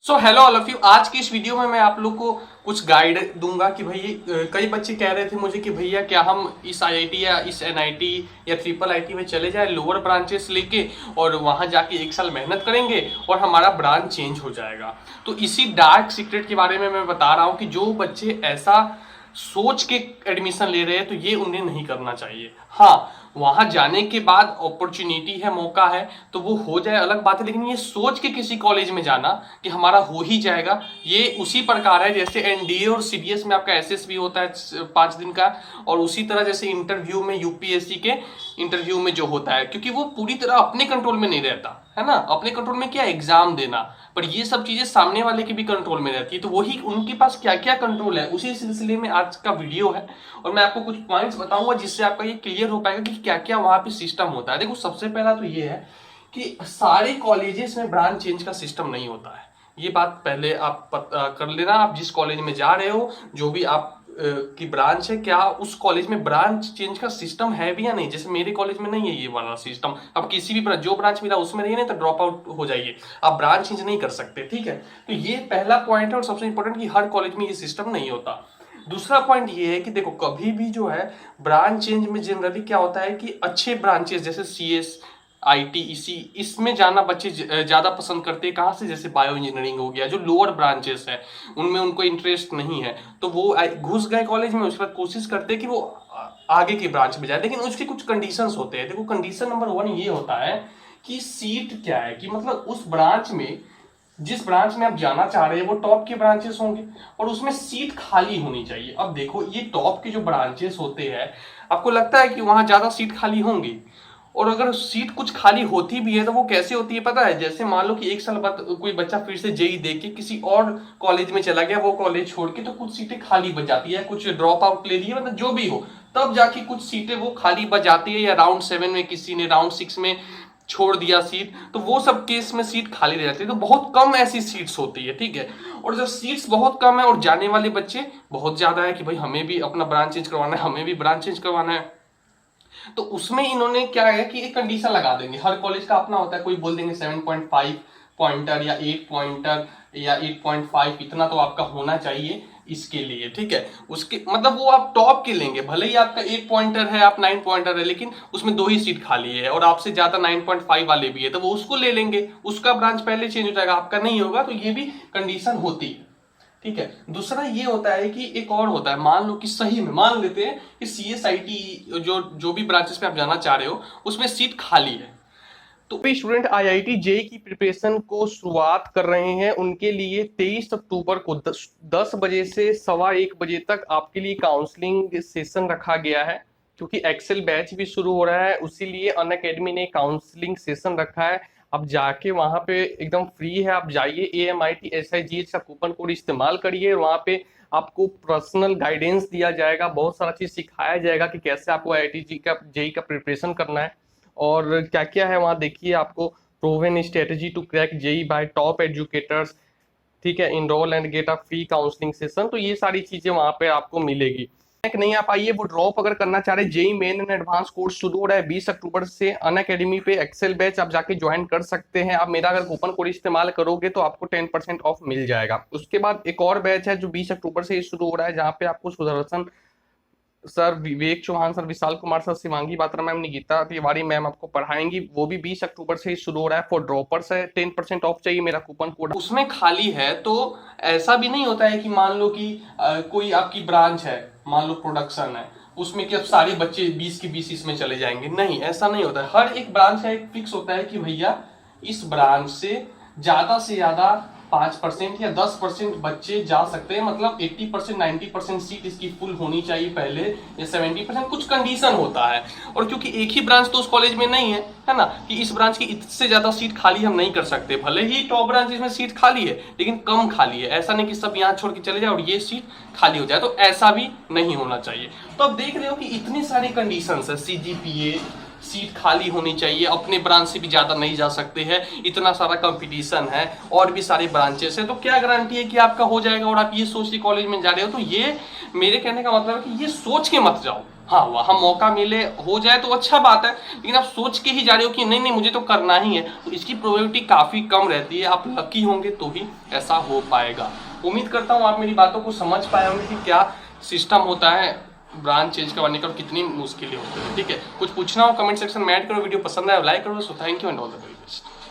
So hello all of you. आज की इस वीडियो में मैं आप लोग को कुछ गाइड दूंगा कि भाई कई बच्चे कह रहे थे मुझे कि भैया क्या हम इस आईआईटी या इस एनआईटी या ट्रिपल आईटी में चले जाए लोअर ब्रांचेस लेके और वहां जाके एक साल मेहनत करेंगे और हमारा ब्रांच चेंज हो जाएगा। तो इसी डार्क सीक्रेट के बारे में मैं बता रहा हूं कि जो बच्चे ऐसा सोच के एडमिशन ले रहे हैं तो ये उन्हें नहीं करना चाहिए। हाँ, वहां जाने के बाद अपॉर्चुनिटी है, मौका है तो वो हो जाए अलग बात है, लेकिन ये सोच के किसी कॉलेज में जाना कि हमारा हो ही जाएगा, ये उसी प्रकार है जैसे एनडीए और सीडीएस में आपका एसएसबी होता है 5 दिन का, और उसी तरह जैसे इंटरव्यू में यूपीएससी के इंटरव्यू में जो होता है, क्योंकि वो पूरी तरह अपने कंट्रोल में नहीं रहता है ना। अपने कंट्रोल में क्या, एग्जाम देना, पर ये सब चीजें सामने वाले के भी कंट्रोल में रहती है। तो वही उनके पास क्या क्या कंट्रोल है, उसी सिलसिले में आज का वीडियो है और मैं आपको कुछ पॉइंट्स बताऊंगा जिससे आपका ये क्लियर हो पाएगा कि क्या क्या वहां पे सिस्टम होता है। देखो, सबसे पहला तो ये है कि सारे कॉलेजेस में ब्रांच चेंज का सिस्टम नहीं होता है। ये बात पहले आप पता कर लेना। आप जिस कॉलेज में जा रहे हो, जो भी आप की ब्रांच है, क्या उस कॉलेज में ब्रांच चेंज का सिस्टम है भी या नहीं। जैसे मेरे कॉलेज में नहीं है ये वाला सिस्टम। अब किसी भी जो ब्रांच मिला उसमें नहीं है तो ड्रॉप आउट हो जाइए, आप ब्रांच चेंज नहीं कर सकते। ठीक है, तो ये पहला पॉइंट है और सबसे इंपॉर्टेंट कि हर कॉलेज में ये सिस्टम नहीं होता। दूसरा पॉइंट ये है कि देखो, कभी भी जो है ब्रांच चेंज में जनरली क्या होता है कि अच्छे ब्रांचेस जैसे सीएस, आईटी, इसी इसमें जाना बच्चे ज्यादा पसंद करते हैं। कहाँ से, जैसे बायो इंजीनियरिंग हो गया, जो लोअर ब्रांचेस है उनमें उनको इंटरेस्ट नहीं है तो वो घुस गए कॉलेज में, उसके बाद कोशिश करते हैं कि वो आगे की ब्रांच में जाए, लेकिन उसके कुछ कंडीशंस होते हैं। देखो, कंडीशन नंबर 1 ये होता है कि सीट क्या है, कि मतलब उस ब्रांच में, जिस ब्रांच में आप जाना चाह रहे हैं वो टॉप के ब्रांचेस होंगे और उसमें सीट खाली होनी चाहिए। अब देखो, ये टॉप के जो ब्रांचेस होते हैं, आपको लगता है कि वहां ज्यादा सीट खाली होंगी, और अगर सीट कुछ खाली होती भी है तो वो कैसे होती है पता है। जैसे मान लो कि एक साल बाद कोई बच्चा फिर से जेई दे के किसी और कॉलेज में चला गया, वो कॉलेज छोड़ के, तो कुछ सीटें खाली बच जाती है, कुछ ड्रॉप आउट ले लिए, मतलब जो भी हो, तब जाके कुछ सीटें वो खाली बच जाती है, या राउंड 7 में किसी ने राउंड 6 में छोड़ दिया सीट, तो वो सब केस में सीट खाली रह जाती है। तो बहुत कम ऐसी सीट्स होती है। ठीक है, और जब सीट्स बहुत कम है और जाने वाले बच्चे बहुत ज्यादा है कि भाई हमें भी अपना ब्रांच चेंज करवाना है, हमें भी ब्रांच चेंज करवाना है, तो उसमें इन्होंने क्या है कि एक कंडीशन लगा देंगे। हर कॉलेज का अपना होता है, कोई बोल देंगे 7.5 पॉइंटर या 8 पॉइंटर या 8.5, इतना तो आपका होना चाहिए इसके लिए। ठीक है, उसके मतलब वो आप टॉप के लेंगे, भले ही आपका 8 पॉइंटर है, आप 9 पॉइंटर है, लेकिन उसमें 2 ही सीट खाली है और आपसे ज्यादा 9.5 वाले भी है, तो वो उसको ले लेंगे, उसका ब्रांच पहले चेंज हो जाएगा, आपका नहीं होगा। तो ये भी कंडीशन होती है। ठीक है, दूसरा ये होता है कि एक और होता है, मान लो कि सही में मान लेते हैं कि सीएसआईटी जो जो भी ब्रांचेस में आप जाना चाह रहे हो उसमें सीट खाली है, तो भी स्टूडेंट आईआईटी जेई की प्रिपरेशन को शुरुआत कर रहे हैं, उनके लिए 23 अक्टूबर को 10 बजे से 1:15 बजे तक आपके लिए काउंसलिंग सेशन रखा गया है। क्योंकि एक्सेल बैच भी शुरू हो रहा है, उसीलिए अनअकैडमी ने काउंसलिंग सेशन रखा है। अब जाके वहां पे एकदम फ्री है, आप जाइए, AMITSIGH का कूपन कोड इस्तेमाल करिए, वहां पे आपको पर्सनल गाइडेंस दिया जाएगा, बहुत सारा चीज सिखाया जाएगा कि कैसे आपको आईआईटी का जेई का प्रिपरेशन करना है और क्या क्या है वहां। देखिए, आपको proven strategy to crack JEE by top educators, ठीक है, enrol and get a free counselling session, तो ये सारी चीजें वहां पे आपको मिलेगी। नहीं आप आइए, वो ड्रॉप अगर करना चाह रहे, JEE main and advance course शुरू हो रहा है 20 अक्टूबर से अनअकैडमी पे, एक्सेल बैच आप जाके ज्वाइन कर सकते हैं। आप मेरा अगर कूपन कोड इस्तेमाल करोगे तो आपको 10% ऑफ मिल जाएगा। उसके बाद एक और बैच है जो 20 अक्टूबर से शुरू हो रहा है, जहाँ पे आपको Sudarshan sir, Vivek Chauhan sir, Vishal Kumar sir, Shivangi Batra ma'am, Nikita Tiwari ma'am आपको पढ़ाएंगी। वो भी 20 अक्टूबर से ही शुरू हो रहा है। फॉर ड्रॉपर्स है 10% ऑफ चाहिए, मेरा कूपन कोड उसमें खाली है। तो ऐसा भी नहीं होता है कि मान लो कि कोई आपकी ब्रांच है, मान लो प्रोडक्शन है, उसमें कि अब सारे बच्चे 20 के 20 इसमें चले जाएंगे, नहीं, ऐसा नहीं होता है। हर एक ब्रांच का एक फिक्स होता है कि भैया इस ब्रांच से ज्यादा 5% या 10% बच्चे जा सकते हैं, मतलब 80% 90% सीट इसकी फुल होनी चाहिए पहले, या 70%, कुछ कंडीशन होता है। और क्योंकि एक ही ब्रांच तो उस कॉलेज में नहीं है ना, कि इस ब्रांच की इससे ज्यादा सीट खाली हम नहीं कर सकते। भले ही टॉप ब्रांचेस में सीट खाली है लेकिन कम खाली है, ऐसा नहीं कि सब यहाँ छोड़ के चले जाए और ये सीट खाली हो जाए, तो ऐसा भी नहीं होना चाहिए। तो अब देख रहे हो कि इतनी सारी कंडीशन है, CGPA, सीट खाली होनी चाहिए, अपने ब्रांच से भी ज्यादा नहीं जा सकते हैं, इतना सारा कंपटीशन है, और भी सारे ब्रांचेस है, तो क्या गारंटी है कि आपका हो जाएगा और आप ये सोच के कॉलेज में जा रहे हो। तो ये मेरे कहने का मतलब है कि ये सोच के मत जाओ हाँ वहाँ मौका मिले हो जाए तो अच्छा बात है, लेकिन आप सोच के ही जा रहे हो कि नहीं नहीं मुझे तो करना ही है, तो इसकी प्रोबेबिलिटी काफ़ी कम रहती है। आप लकी होंगे तो ही ऐसा हो पाएगा। उम्मीद करता हूँ आप मेरी बातों को समझ पाए होंगे कि क्या सिस्टम होता है ब्रांच चेंज करवाने का और कितनी मुश्किलें होती है। ठीक है, कुछ पूछना हो कमेंट सेक्शन में ऐड करो, वीडियो पसंद आए लाइक करो। So thank you and all the very best.